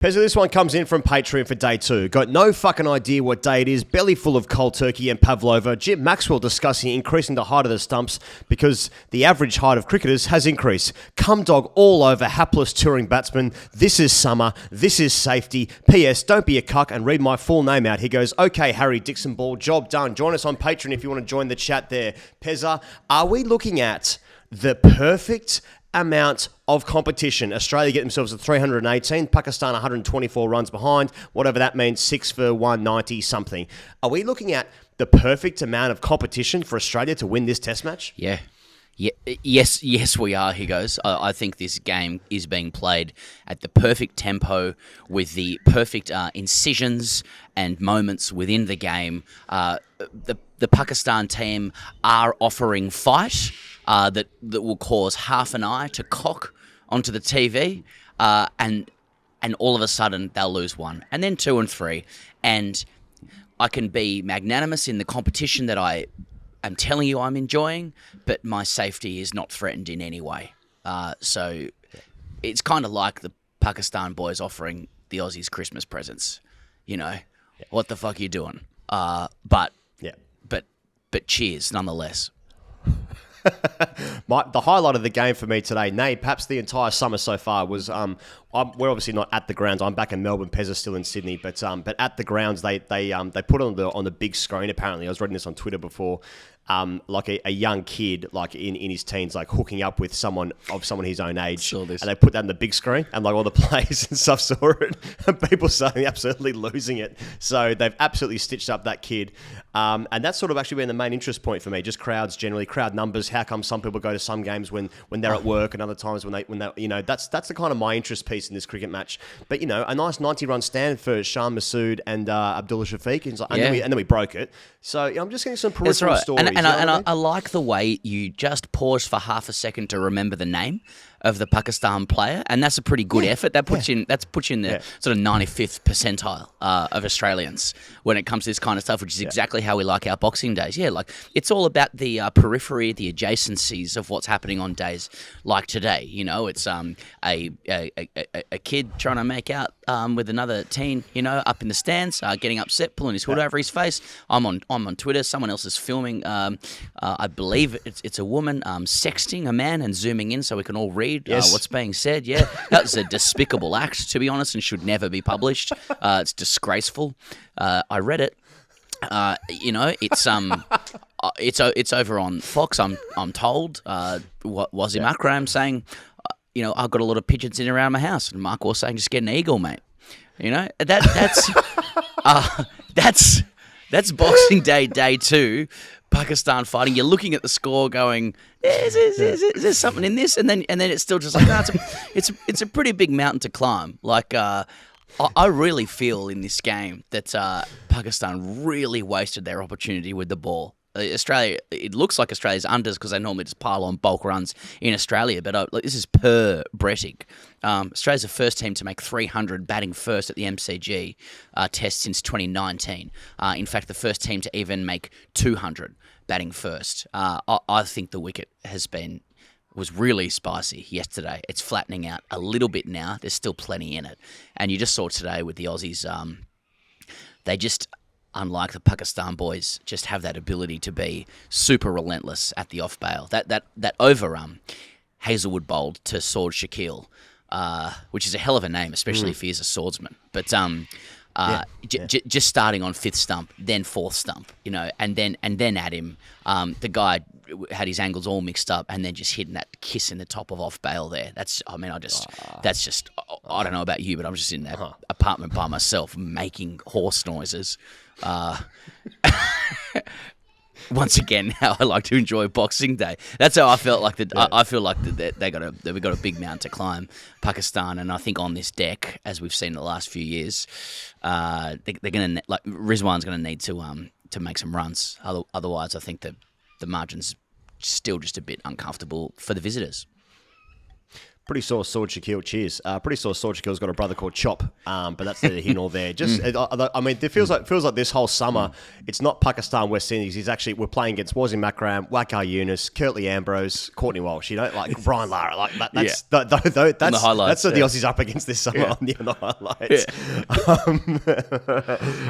Pezza, this one comes in from Patreon for day 2. Got no fucking idea what day it is. Belly full of cold turkey and pavlova. Jim Maxwell discussing increasing the height of the stumps because the average height of cricketers has increased. Cum dog all over hapless touring batsman. This is summer. This is safety. P.S. Don't be a cuck and read my full name out. He goes, okay, Harry Dixon Ball, job done. Join us on Patreon if you want to join the chat there. Pezza, are we looking at the perfect amount of competition? Australia get themselves at 318, Pakistan 124 runs behind, whatever that means, 6 for 190 something. Are we looking at the perfect amount of competition for Australia to win this test match? Yeah. Yes, we are, he goes. I think this game is being played at the perfect tempo with the perfect incisions and moments within the game. The Pakistan team are offering fight that will cause half an eye to cock onto the TV, and all of a sudden they'll lose one, and then 2 and 3. And I can be magnanimous in the competition that I am telling you I'm enjoying, but my safety is not threatened in any way. So it's kind of like the Pakistan boys offering the Aussies Christmas presents. You know, what the fuck are you doing? But cheers nonetheless. The highlight of the game for me today, perhaps the entire summer so far, was we're obviously not at the grounds. I'm back in Melbourne. Pezza's still in Sydney, but at the grounds they put on the big screen. Apparently, I was reading this on Twitter before. Like a young kid, like in his teens, like hooking up with someone his own age, and they put that on the big screen, and like all the players and stuff saw it, and people started absolutely losing it. So they've absolutely stitched up that kid, and that's sort of actually been the main interest point for me. Just crowds generally, crowd numbers. How come some people go to some games when they're at work, and other times when they that's the kind of my interest piece in this cricket match. But a nice 90-run stand for Shan Masood and Abdullah Shafiq, and then we broke it. So I'm just getting some peripheral stories. And I like the way you just pause for half a second to remember the name of the Pakistan player, and that's a pretty good effort. That puts you in the sort of 95th percentile of Australians when it comes to this kind of stuff, which is exactly how we like our Boxing Days. Yeah, like it's all about the periphery, the adjacencies of what's happening on days like today. It's a kid trying to make out with another teen, up in the stands, getting upset, pulling his hood over his face. I'm on Twitter. Someone else is filming. I believe it's a woman sexting a man and zooming in so we can all read what's being said. Yeah, that's a despicable act, to be honest, and should never be published. It's disgraceful. I read it. It's over on Fox. I'm told. Wasim Akram saying, I've got a lot of pigeons in around my house, and Mark was saying, just get an eagle, mate. That's Boxing Day 2. Pakistan fighting. You're looking at the score, going, "Is there something in this?" And then it's still just like, no, it's a pretty big mountain to climb. Like I really feel in this game that Pakistan really wasted their opportunity with the ball. Australia, it looks like Australia's unders because they normally just pile on bulk runs in Australia, but this is per Brettig. Australia's the first team to make 300 batting first at the MCG test since 2019. In fact, the first team to even make 200 batting first. I think the wicket was really spicy yesterday. It's flattening out a little bit now. There's still plenty in it. And you just saw today with the Aussies, they just, unlike the Pakistan boys, just have that ability to be super relentless at the off bail. That over Hazelwood bowled to Sword Shakil, which is a hell of a name, especially if he is a swordsman. But just starting on 5th stump, then 4th stump, and then at him, the guy had his angles all mixed up, and then just hitting that kiss in the top of off bail there. I don't know about you, but I'm just in that apartment by myself making horse noises. Once again, how I like to enjoy Boxing Day. That's how I felt like I feel like we've got a big mountain to climb, Pakistan, and I think on this deck, as we've seen in the last few years, they're going to Rizwan's going to need to make some runs. Otherwise, I think the margin's still just a bit uncomfortable for the visitors. Pretty sore Sword Shaquille. Cheers. Pretty sore Sword Shaquille's got a brother called Chop, but that's neither here nor there. Just, I mean, it feels like this whole summer, it's not Pakistan West Indies. We're playing against Wazim Makram, Wakar Yunus, Curtly Ambrose, Courtney Walsh. You know, like Brian Lara. Like that's that's what the Aussies up against this summer on the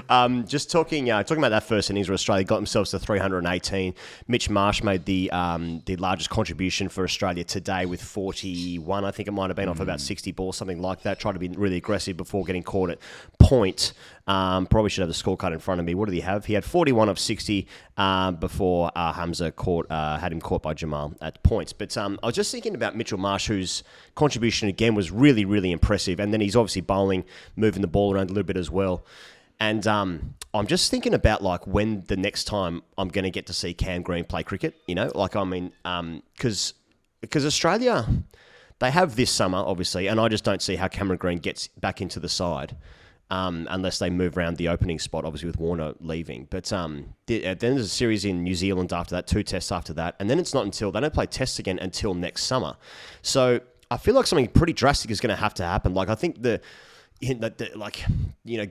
highlights. Just talking about that first innings where Australia got themselves to 318. Mitch Marsh made the largest contribution for Australia today with 41. I think it might have been off about 60 balls, something like that. Tried to be really aggressive before getting caught at point. Probably should have the scorecard in front of me. What did he have? He had 41 of 60 before Hamza had him caught by Jamal at points. But I was just thinking about Mitchell Marsh, whose contribution again was really, really impressive. And then he's obviously bowling, moving the ball around a little bit as well. And I'm just thinking about like when the next time I'm going to get to see Cam Green play cricket. You know, like I mean, because Australia, they have this summer obviously, and I just don't see how Cameron Green gets back into the side unless they move around the opening spot, obviously with Warner leaving. But then there's a series in New Zealand after that, 2 tests after that, and then it's not until they don't play tests again until next summer. So I feel like something pretty drastic is going to happen. Like I think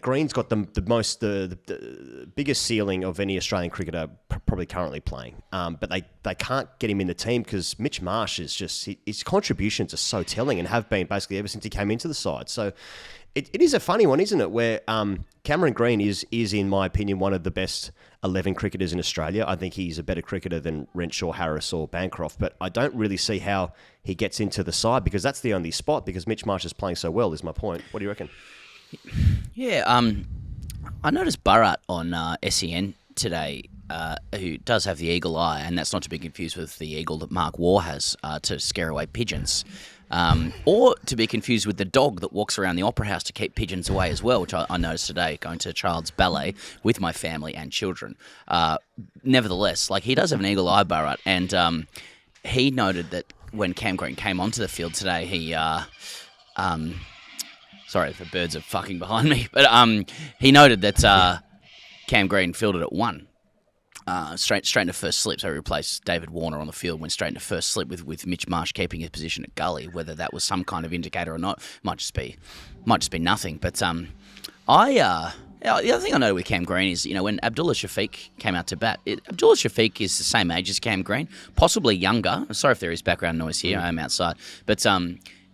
Green's got the biggest ceiling of any Australian cricketer probably currently playing. But they can't get him in the team because Mitch Marsh is just his contributions are so telling and have been basically ever since he came into the side. So it is a funny one, isn't it? Where Cameron Green is in my opinion one of the best 11 cricketers in Australia. I think he's a better cricketer than Renshaw, Harris or Bancroft, but I don't really see how he gets into the side because that's the only spot because Mitch Marsh is playing so well is my point. What do you reckon? Yeah, I noticed Bharat on SEN today, who does have the eagle eye, and that's not to be confused with the eagle that Mark Waugh has to scare away pigeons. Or to be confused with the dog that walks around the Opera House to keep pigeons away as well, which I noticed today going to a child's ballet with my family and children. Nevertheless, like he does have an eagle eye, Bharat, and he noted that when Cam Green came onto the field today, he sorry, the birds are fucking behind me, but he noted that Cam Green fielded at 1. Straight into first slip, so he replaced David Warner on the field, went straight into first slip with Mitch Marsh keeping his position at gully. Whether that was some kind of indicator or not, might just be nothing. But the other thing I know with Cam Green is, when Abdullah Shafiq came out to bat, Abdullah Shafiq is the same age as Cam Green, possibly younger. I'm sorry if there is background noise here. I'm outside, but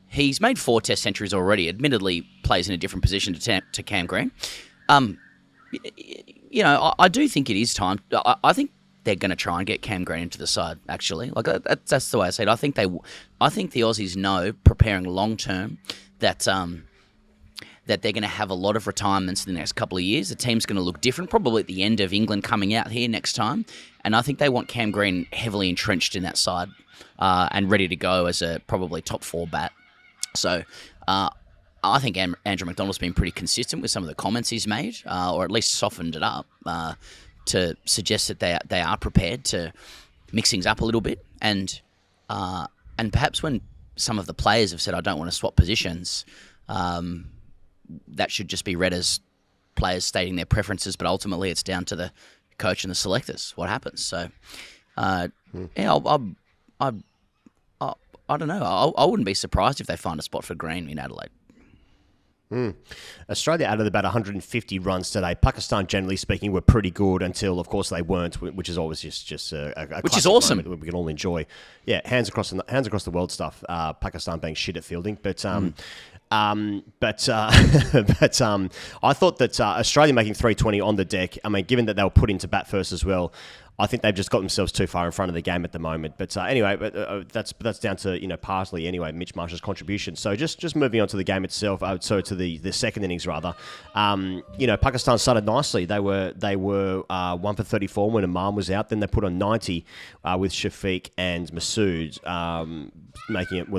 he's made 4 Test centuries already. Admittedly, plays in a different position to Cam Green. I do think it is time. I think they're going to try and get Cam Green into the side. Actually, like that's the way I say it. I think the Aussies know, preparing long term, that they're going to have a lot of retirements in the next couple of years. The team's going to look different, probably at the end of England coming out here next time. And I think they want Cam Green heavily entrenched in that side and ready to go as a probably top 4 bat. So. I think Andrew McDonald's been pretty consistent with some of the comments he's made, or at least softened it up to suggest that they are prepared to mix things up a little bit, and perhaps when some of the players have said I don't want to swap positions, that should just be read as players stating their preferences, but ultimately it's down to the coach and the selectors what happens. So, I don't know. I wouldn't be surprised if they find a spot for Green in Adelaide. Australia added about 150 runs today. Pakistan, generally speaking, were pretty good until, of course, they weren't, which is always just a which is awesome. Moment we can all enjoy. Yeah, hands across the world stuff. Pakistan being shit at fielding, but I thought that Australia making 320 on the deck. I mean, given that they were put into bat first as well, I think they've just got themselves too far in front of the game at the moment. But anyway, that's down to partly anyway Mitch Marsh's contribution. So just moving on to the game itself. So to the second innings rather. Pakistan started nicely. They were 1 for 34 when Imam was out. Then they put on 90 with Shafiq and Masood, making it.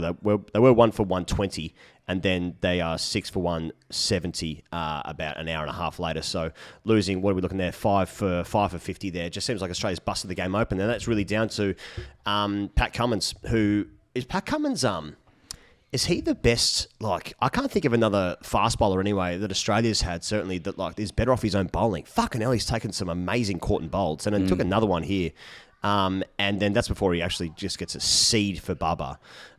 They were 1 for 120. And then they are 6 for 170 about an hour and a half later. So losing, what are we looking there? 5 for 50 there. Just seems like Australia's busted the game open. And that's really down to PAK Cummins, who is PAK Cummins. Is he the best? Like, I can't think of another fast bowler anyway that Australia's had. Certainly that is better off his own bowling. Fucking hell, he's taken some amazing caught and bowls, and then took another one here. And then that's before he actually just gets a seed for Bubba.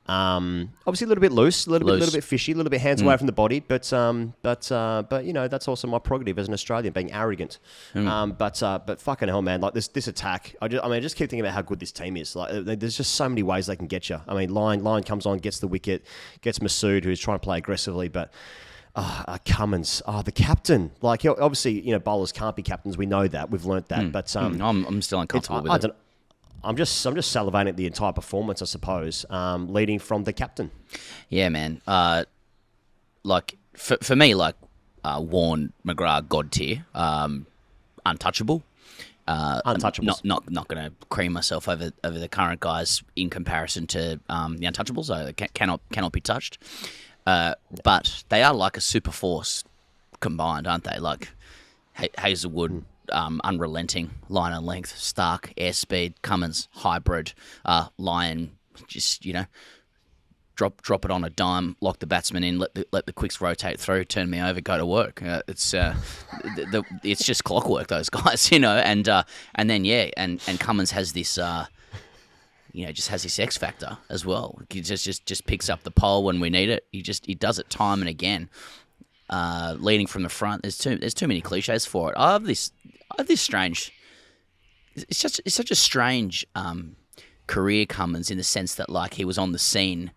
Obviously a little bit loose, a little bit fishy, a little bit hands away from the body, but you know, that's also my prerogative as an Australian, being arrogant. But fucking hell, man, like this attack, I just keep thinking about how good this team is. Like, there's just so many ways they can get you. I mean, Lyon comes on, gets the wicket, gets Masood, who's trying to play aggressively, but Cummins, the captain. Like, obviously, you know, bowlers can't be captains. We know that. We've learnt that. But I'm still uncomfortable with it. I'm just salivating at the entire performance, I suppose, leading from the captain. Yeah, man. Like for me, like Warne, McGrath, God tier, untouchable. Untouchables. Not going to cream myself over the current guys in comparison to the untouchables. So they cannot be touched. But they are like a super force combined, aren't they? Like Hazelwood. Unrelenting, line and length, Stark, airspeed, Cummins, hybrid, Lyon, just, you know, drop it on a dime, lock the batsman in, let the quicks rotate through, turn me over, go to work. It's just clockwork, those guys, you know, and then Cummins has this, you know, just has this X factor as well. He just picks up the pole when we need it. He does it time and again. Leading from the front, there's too many cliches for it. I have this strange. It's such a strange career, Cummins, in the sense that, like, he was on the scene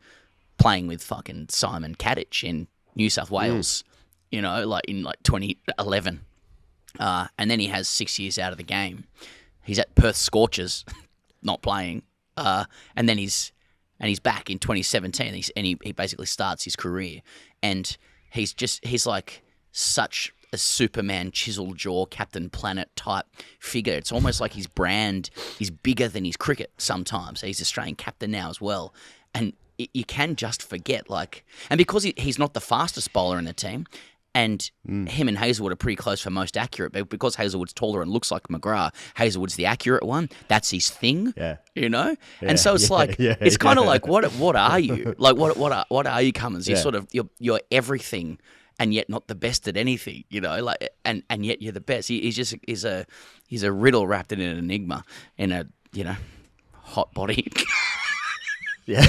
playing with fucking Simon Kadich in New South Wales, you know, like in 2011, and then he has 6 years out of the game. He's at Perth Scorchers, not playing, and then he's back in 2017, and he basically starts his career, and he's like such a Superman, chiseled jaw, Captain Planet type figure. It's almost like his brand is bigger than his cricket sometimes. He's Australian captain now as well. And you can just forget, like, and because he's not the fastest bowler in the team, and him and Hazelwood are pretty close for most accurate, but because Hazelwood's taller and looks like McGrath, Hazelwood's the accurate one. That's his thing, you know? Yeah, and so it's it's kind of like, what are you? Like, what are you, Cummins? You're sort of, you're everything, and yet not the best at anything, you know, like, and yet you're the best. He's a riddle wrapped in an enigma in a, you know, hot body. Yeah.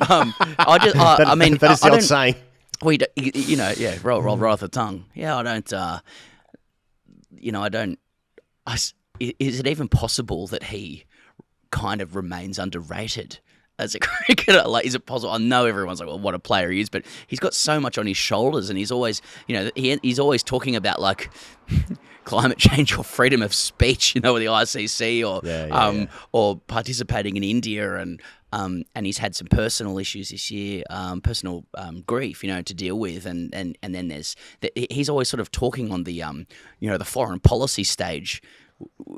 I mean, that is the old saying. We, you know, yeah, roll off the tongue. Yeah, I don't, you know, is it even possible that he kind of remains underrated as a cricketer? Like, is it possible? I know everyone's like, well, what a player he is, but he's got so much on his shoulders, and he's always, you know, he's always talking about, like, climate change or freedom of speech, you know, with the ICC, or participating in India, and he's had some personal issues this year, personal grief, you know, to deal with, and then he's always sort of talking on the you know, the foreign policy stage.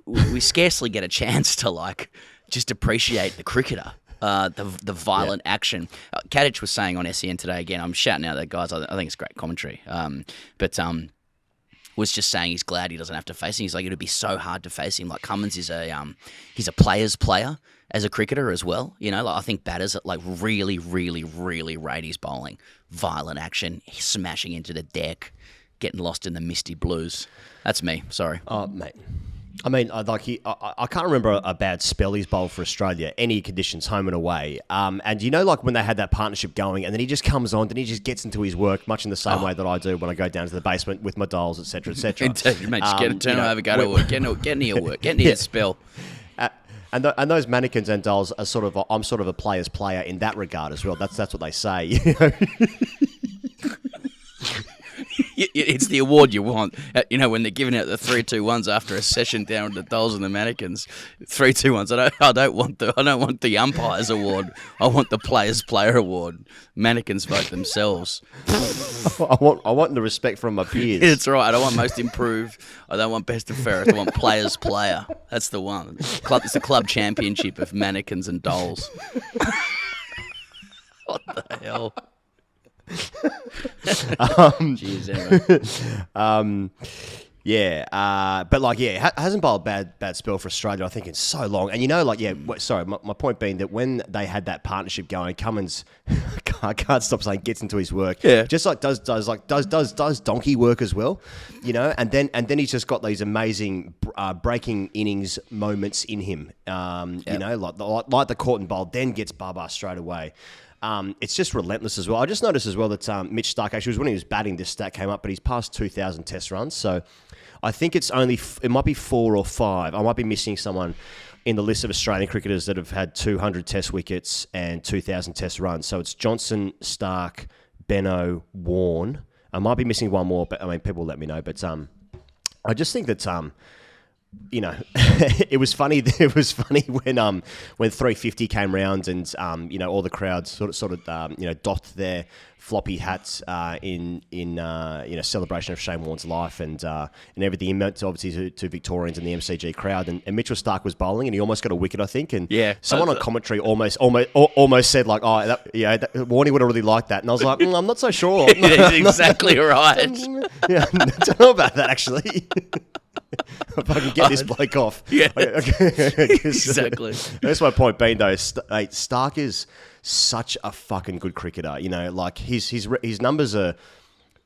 We scarcely get a chance to, like, just appreciate the cricketer. The violent action. Kadich was saying on SEN today, again, I'm shouting out that, guys, I think it's great commentary, but was just saying he's glad he doesn't have to face him. He's like, it'd be so hard to face him. Like, Cummins is he's a player's player as a cricketer as well. You know, like, I think batters that, like, really, really, really rate his bowling. Violent action, smashing into the deck, getting lost in the misty blues. That's me. Sorry. Oh, mate. I mean, I can't remember a bad spell he's bowled for Australia, any conditions, home and away. And you know, like, when they had that partnership going, and then he just comes on, then he just gets into his work, much in the same way that I do when I go down to the basement with my dolls, etc., etc. Mate, just turn over, go to work, get into your work, get into your spell. And those mannequins and dolls are sort of, I'm sort of a player's player in that regard as well. That's what they say. You know? It's the award you want. You know, when they're giving out the 3-2-1s after a session down with the dolls and the mannequins, 3-2-1s. I don't want the umpires award. I want the players' player award. Mannequins vote themselves. I want the respect from my peers. That's right. I don't want most improved. I don't want best and fairest. I want players' player. That's the one. It's the club championship of mannequins and dolls. What the hell? Jeez, anyway. But like, hasn't bowled a bad spell for Australia, I think, in so long. And my point being that when they had that partnership going, Cummins, I can't stop saying, gets into his work. Yeah. Just like does donkey work as well, and then he's just got these amazing breaking innings moments in him. Like the Corton bowl, then gets Baba straight away. It's just relentless as well. I just noticed as well that Mitch Starc, actually, when he was batting, this stat came up, but he's past 2,000 test runs. So I think it might be 4 or 5. I might be missing someone in the list of Australian cricketers that have had 200 test wickets and 2,000 test runs. So it's Johnson, Starc, Benno, Warne. I might be missing one more, but I mean, people let me know. But I just think that it was funny. It was funny when 350 came round and all the crowds sort of doffed their floppy hats in celebration of Shane Warne's life and everything. He meant obviously to Victorians and the MCG crowd. And Mitchell Starc was bowling and he almost got a wicket, I think. And someone on commentary almost said like, Warney would have really liked that. And I was like, I'm not so sure. Exactly right. I don't know about that actually. If I can get this bloke off. Yeah. Exactly. That's my point being, though. Starc is such a fucking good cricketer. Like his numbers are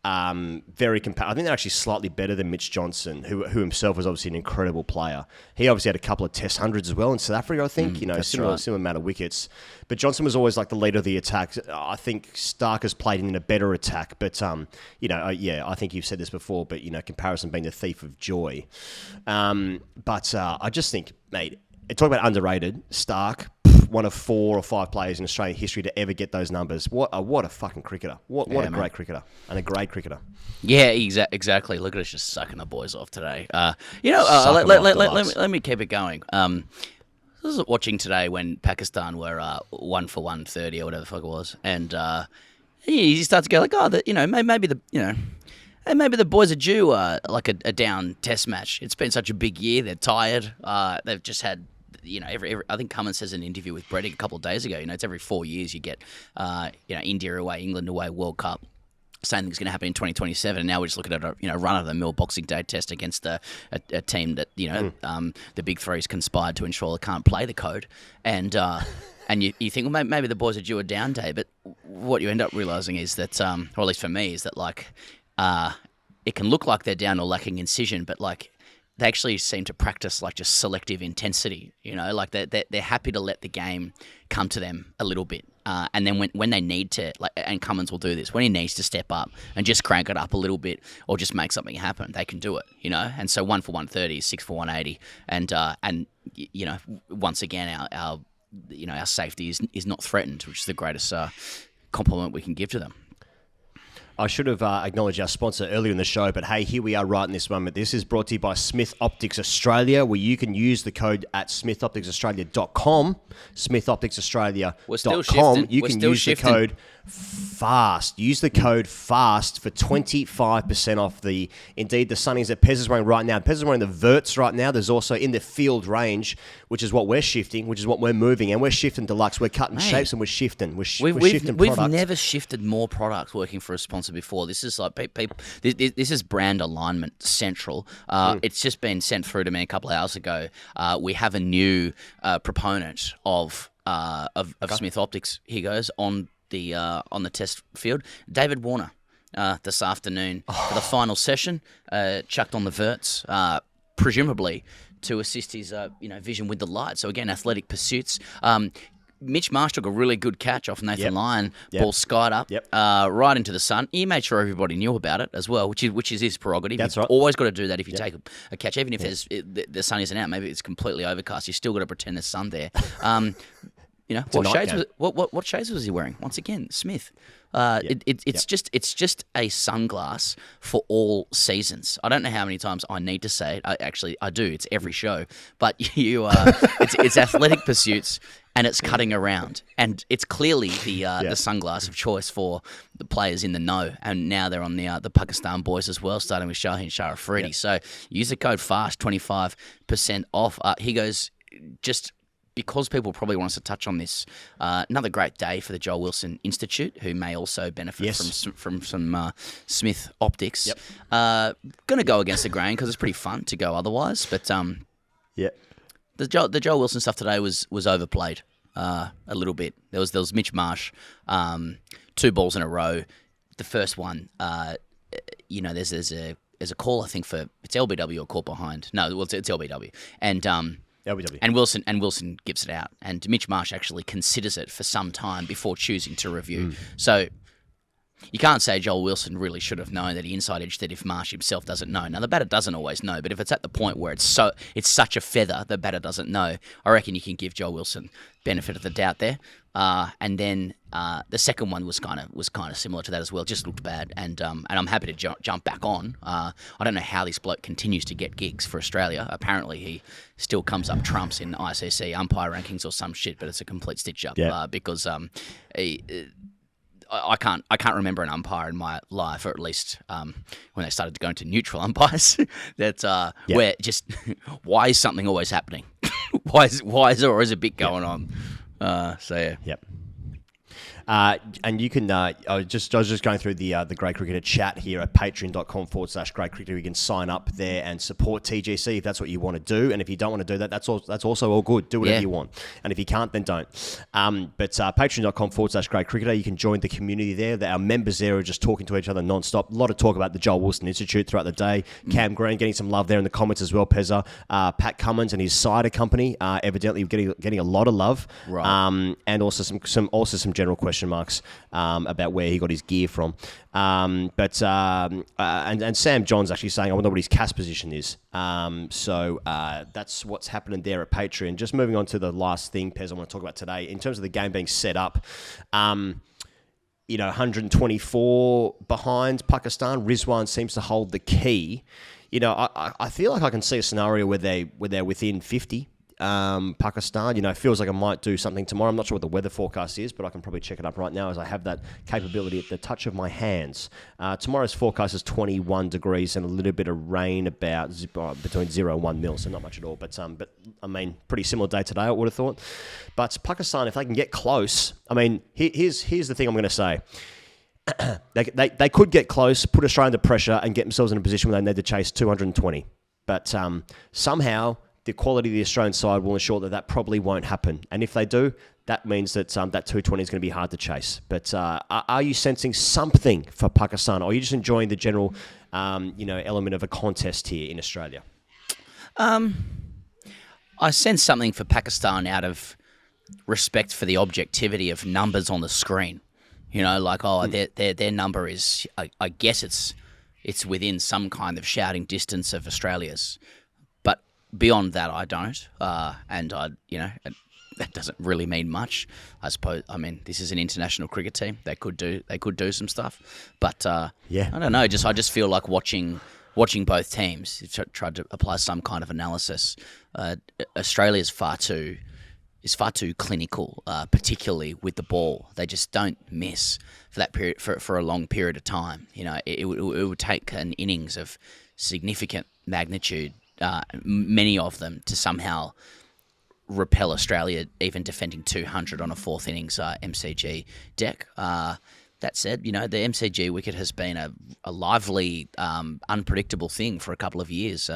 very compatible. I think they're actually slightly better than Mitch Johnson, who himself was obviously an incredible player. He obviously had a couple of test hundreds as well in South Africa, I think. Similar amount of wickets. But Johnson was always like the leader of the attack. I think Starc has played in a better attack. But, I think you've said this before, but, comparison being the thief of joy. I just think, mate, talk about underrated, Starc, one of 4 or 5 players in Australian history to ever get those numbers. What a fucking cricketer. What a great cricketer. And a great cricketer. Yeah, exactly. Look at us just sucking the boys off today. Let me keep it going. I was watching today when Pakistan were 1 for 130 or whatever the fuck it was. And you start to go like, maybe the boys are due like a down test match. It's been such a big year. They're tired. They've just had... I think Cummins says in an interview with Brett a couple of days ago, it's every 4 years you get, India away, England away, World Cup. Same thing's going to happen in 2027. And now we're just looking at a run-of-the-mill Boxing Day test against a team that, the Big Three's conspired to ensure they can't play the code. And you think, well, maybe the boys are due a down day. But what you end up realising is that, or at least for me, is that, like, it can look like they're down or lacking incision, but, like, they actually seem to practice like just selective intensity, like they're happy to let the game come to them a little bit. And then when they need to, like, and Cummins will do this, when he needs to step up and just crank it up a little bit or just make something happen, they can do it, And so 1 for 130, 6 for 180. And once again, our safety is not threatened, which is the greatest compliment we can give to them. I should have acknowledged our sponsor earlier in the show, but hey, here we are right in this moment. This is brought to you by Smith Optics Australia, where you can use the code at smithopticsaustralia.com, smithopticsaustralia.com. You can use the code FAST. Use the code FAST for 25% off the sunnies that Pez is wearing right now. Pez is wearing the Verts right now. There's also in the field range, which is what we're shifting, which is what we're moving, and we're shifting deluxe. We're cutting shapes and we're shifting. We're shifting products. We've never shifted more products working for a sponsor before. This is like this is brand alignment central. It's just been sent through to me a couple of hours ago. We have a new proponent of Smith Optics. Here goes on the test field, David Warner, this afternoon for the final session, chucked on the Verts, presumably to assist his vision with the light. So again, athletic pursuits. Mitch Marsh took a really good catch off Nathan Lyon, ball skied up, right into the sun. He made sure everybody knew about it as well, which is his prerogative. That's You've right. Always got to do that if you take a catch, even if the sun isn't out. Maybe it's completely overcast. You still got to pretend there's sun there. What shades was he wearing? Once again, Smith. It's just a sunglass for all seasons. I don't know how many times I need to say it. I do. It's every show. But it's athletic pursuits and it's cutting around. And it's clearly the sunglass of choice for the players in the know. And now they're on the Pakistan boys as well, starting with Shaheen Shah Afridi. So use the code FAST, 25% off. He goes just because people probably want us to touch on this, another great day for the Joel Wilson Institute, who may also benefit from some Smith optics. Yep. Going to go against the grain because it's pretty fun to go otherwise. But yeah, the Joel Wilson stuff today was overplayed a little bit. There was Mitch Marsh, 2 balls in a row. The first one, there's a call, I think, for it's LBW or caught behind. No, well, it's LBW, and LBW. and Wilson gives it out, and Mitch Marsh actually considers it for some time before choosing to review. So you can't say Joel Wilson really should have known that he inside edged it if Marsh himself doesn't know. Now the batter doesn't always know, but if it's at the point where it's such a feather the batter doesn't know, I reckon you can give Joel Wilson benefit of the doubt there. And then the second one was kind of similar to that as well. Just looked bad, and I'm happy to jump back on. I don't know how this bloke continues to get gigs for Australia. Apparently, he still comes up trumps in ICC umpire rankings or some shit, but it's a complete stitch up because I can't remember an umpire in my life, or at least when they started to go into neutral umpires, that where just why is something always happening? why is there always a bit going on? Yep. And you can, I was just going through the Grade Cricketer chat here at patreon.com/Grade Cricketer. You can sign up there and support TGC if that's what you want to do. And if you don't want to do that, that's also all good. Do whatever you want. And if you can't, then don't. But patreon.com/Grade Cricketer, you can join the community there. Our members there are just talking to each other non-stop. A lot of talk about the Joel Wilson Institute throughout the day. Cam Green getting some love there in the comments as well, Pezza. PAK Cummins and his cider company evidently getting a lot of love. Right. And also some general question marks about where he got his gear from. And Sam John's actually saying, I wonder what his cast position is. So that's what's happening there at Patreon. Just moving on to the last thing, Pez, I want to talk about today. In terms of the game being set up, 124 behind Pakistan. Rizwan seems to hold the key. I feel like I can see a scenario where they're within 50. Pakistan, feels like I might do something tomorrow. I'm not sure what the weather forecast is, but I can probably check it up right now as I have that capability at the touch of my hands. Tomorrow's forecast is 21 degrees and a little bit of rain about between 0 and 1 mil, so not much at all. But I mean, pretty similar day today, I would have thought. But Pakistan, if they can get close, I mean, here's the thing I'm going to say. They could get close, put Australia under pressure, and get themselves in a position where they need to chase 220. But somehow the quality of the Australian side will ensure that probably won't happen. And if they do, that means that that 220 is going to be hard to chase. But are you sensing something for Pakistan, or are you just enjoying the general element of a contest here in Australia? I sense something for Pakistan out of respect for the objectivity of numbers on the screen. Their number is, I guess it's within some kind of shouting distance of Australia's. But beyond that, I don't. That doesn't really mean much. I suppose. I mean, this is an international cricket team. They could do some stuff. But I don't know. I just feel like watching both teams. Tried to apply some kind of analysis. Australia is far too clinical, particularly with the ball. They just don't miss for that period for a long period of time. It would take an innings of significant magnitude, many of them, to somehow repel Australia, even defending 200 on a fourth innings MCG deck. That said, the MCG wicket has been a lively, unpredictable thing for a couple of years.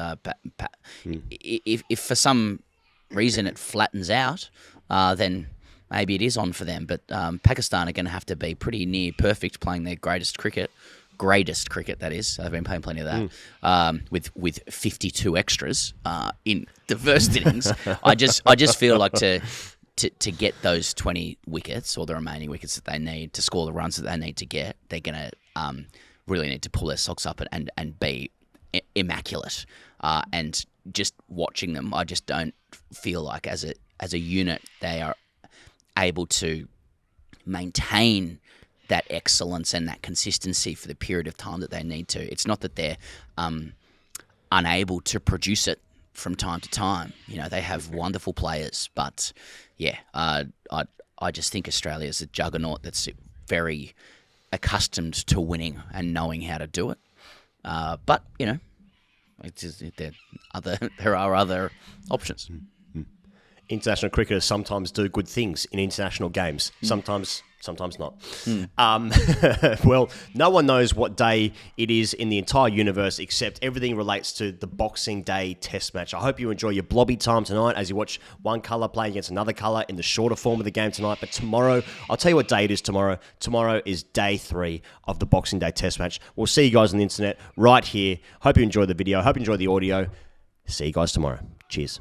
If for some reason it flattens out, then maybe it is on for them. But Pakistan are going to have to be pretty near perfect playing their greatest cricket, that is. They've been playing plenty of that, with 52 extras in the first innings. I just feel like to get those 20 wickets or the remaining wickets that they need to score the runs that they need to get, they're going to really need to pull their socks up and be immaculate. And just watching them, I just don't feel like as a unit they are able to maintain that excellence and that consistency for the period of time that they need to. It's not that they're unable to produce it from time to time. They have wonderful players, but I just think Australia is a juggernaut that's very accustomed to winning and knowing how to do it. But it's just, there are other options. international cricketers sometimes do good things in international games. Sometimes not. Well, no one knows what day it is in the entire universe except everything relates to the Boxing Day Test match. I hope you enjoy your blobby time tonight as you watch one colour play against another colour in the shorter form of the game tonight. But tomorrow, I'll tell you what day it is tomorrow. Tomorrow is day 3 of the Boxing Day Test match. We'll see you guys on the internet right here. Hope you enjoy the video. Hope you enjoy the audio. See you guys tomorrow. Cheers.